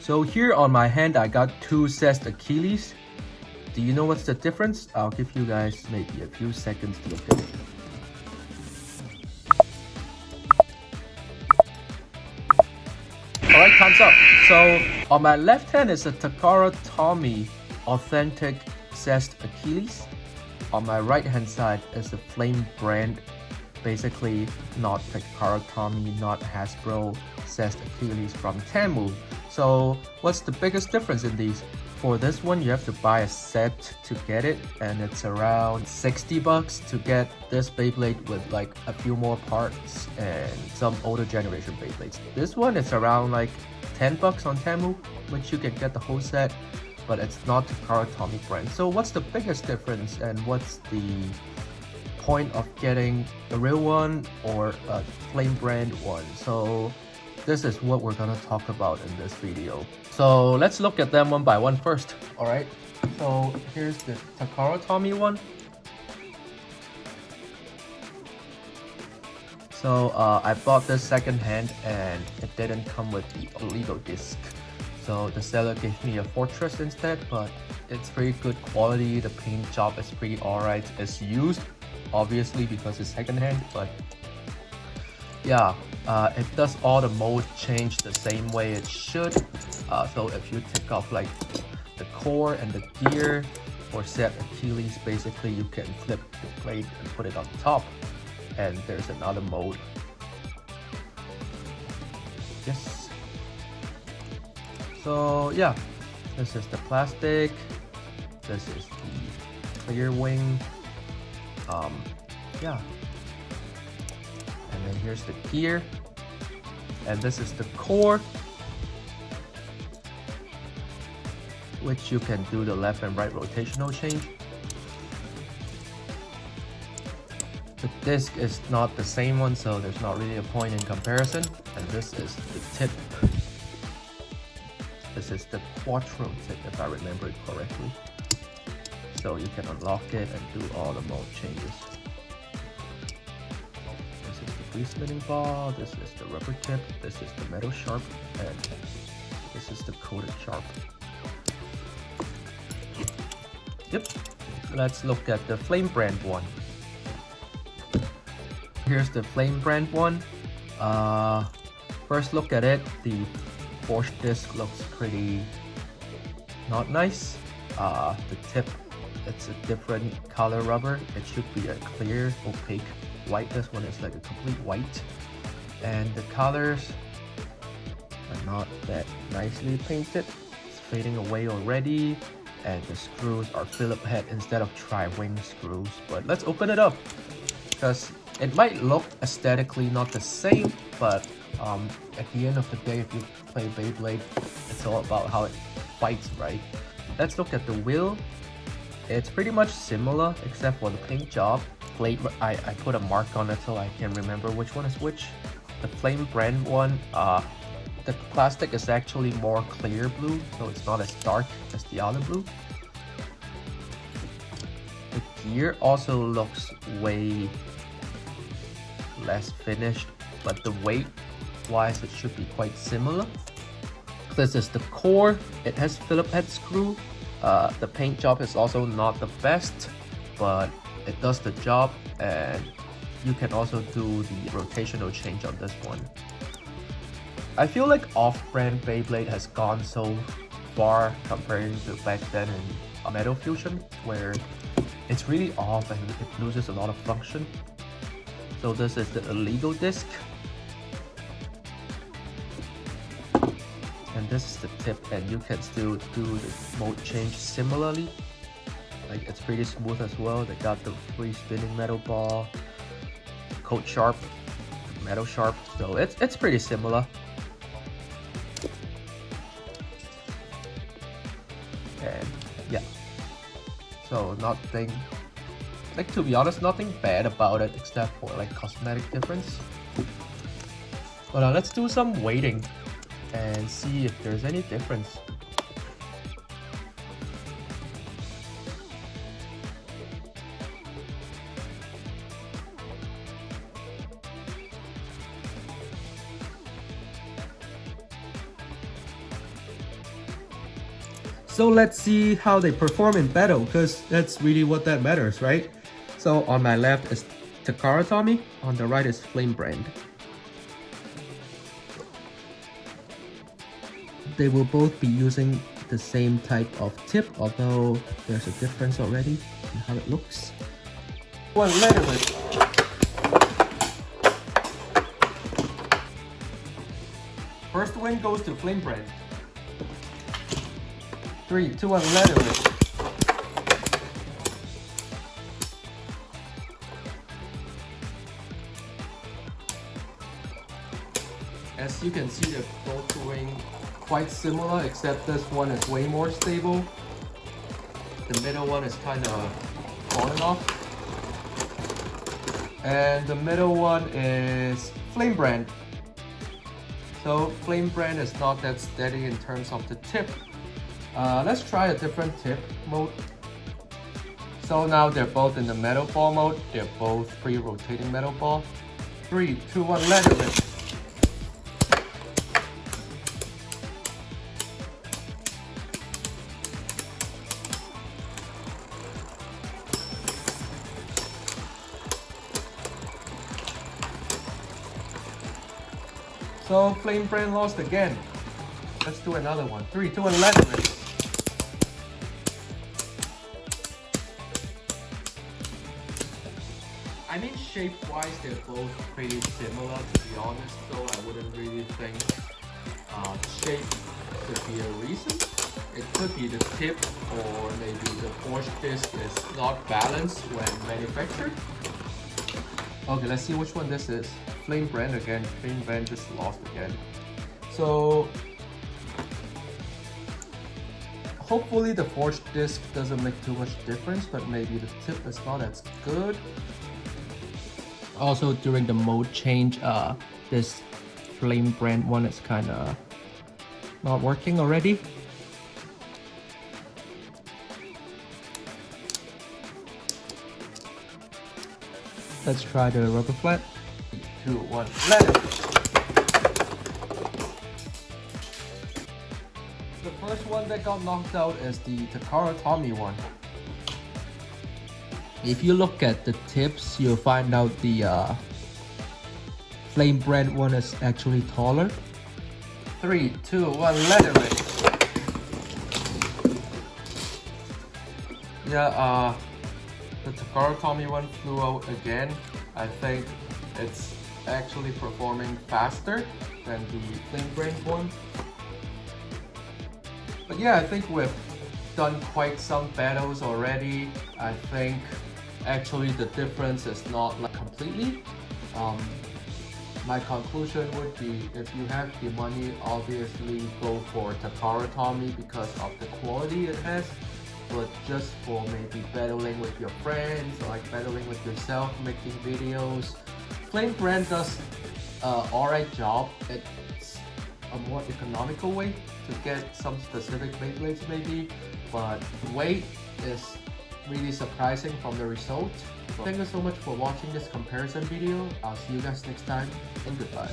So here on my hand, I got two sets Achilles. Do you know what's the difference? I'll give you guys maybe a few seconds to look at it. Alright, time's up. So on my left hand is a Takara Tomy authentic zest Achilles. On my right hand side is the Flame brand, basically not Takara Tomy, not Hasbro zest Achilles from Temu. So what's the biggest difference in these? For this one, you have to buy a set to get it, and it's around 60 bucks to get this Beyblade with like a few more parts and some older generation Beyblades. This one is around like 10 bucks on Temu, which you can get the whole set, but it's not Takara Tomy brand. So what's the biggest difference, and what's the point of getting the real one or a Flame brand one? So this is what we're gonna talk about in this video. So let's look at them one by one first. Alright, so here's the Takara Tomy one. So I bought this second hand and it didn't come with the illegal disc. So the seller gave me a Fortress instead, but it's pretty good quality. The paint job is pretty alright. It's used, obviously, because it's second hand, but yeah, it does all the mode change the same way it should. So if you take off like the core and the gear for set Achilles, basically you can flip the blade and put it on top, and there's another mode. Yes. So yeah, this is the plastic, this is the clear wing, yeah. And then here's the gear, and this is the core, which you can do the left and right rotational change. The disc is not the same one, so there's not really a point in comparison. And this is the tip. This is the Quattro tip, if I remember it correctly. So you can unlock it and do all the mode changes. Free spinning ball, this is the rubber tip, this is the metal sharp, and this is the coated sharp. Yep, let's look at the Flame brand one. Here's the Flame brand one. First look at it, the forged disc looks pretty not nice. The tip, it's a different color rubber. It should be a clear, opaque white. This one is like a complete white, and the colors are not that nicely painted. It's fading away already, and the screws are Phillip head instead of tri-wing screws. But let's open it up, because it might look aesthetically not the same, but at the end of the day, if you play Beyblade, it's all about how it fights, right? Let's look at the wheel. It's pretty much similar except for the paint job. Blade, I put a mark on it so I can remember which one is which. The Flame brand one, the plastic is actually more clear blue, so it's not as dark as the other blue. The gear also looks way less finished, but the weight wise it should be quite similar. This is the core. It has Phillip head screw. The paint job is also not the best, but it does the job, and you can also do the rotational change on this one. I feel like off-brand Beyblade has gone so far comparing to back then in Metal Fusion, where it's really off and it loses a lot of function. So this is the illegal disc, and this is the tip, and you can still do the mode change similarly. Like, it's pretty smooth as well. They got the free spinning metal ball, coat sharp, metal sharp, so it's pretty similar. And yeah, so nothing, like, to be honest, nothing bad about it except for like cosmetic difference. But let's do some weighting and see if there's any difference. So let's see how they perform in battle, because that's really what that matters, right? So on my left is Takara Tomy, on the right is Flame Brand. They will both be using the same type of tip, although there's a difference already in how it looks. One letter with first win goes to Flame Brand. 3, 2, 1, letter with. As you can see, they're both doing quite similar, except this one is way more stable. The middle one is kind of falling off. And the middle one is Flame Brand. So Flame Brand is not that steady in terms of the tip. Let's try a different tip mode. So now they're both in the metal ball mode. They're both free rotating metal ball. 3, 2, 1, letter with. So Flame Brand lost again. Let's do another one. 3, 2, 1, letter with. I mean, shape-wise, they're both pretty similar, to be honest, though I wouldn't really think shape could be a reason. It could be the tip, or maybe the forged disc is not balanced when manufactured. Okay, let's see which one this is. Flame Brand again. Flame Brand just lost again. So hopefully the forged disc doesn't make too much difference, but maybe the tip is not as good. Also during the mode change, this Flame Brand one is kind of not working already. Let's try the rubber flat. 2, 1, letter. The first one that got knocked out is the Takara Tomy one. If you look at the tips, you'll find out the Flame Brand one is actually taller. 3, 2, 1, letter it. Yeah, the Takara Tomy one flew out again. I think it's actually performing faster than the Flame Brand one. But yeah, I think we've done quite some battles already. I think actually the difference is not like completely. My conclusion would be, if you have the money, obviously go for Takara Tomy because of the quality it has. But just for maybe battling with your friends, or like battling with yourself, making videos, Flame Brand does alright job. It's a more economical way to get some specific Beyblades maybe, but weight is really surprising from the result. Thank you so much for watching this comparison video. I'll see you guys next time, and goodbye.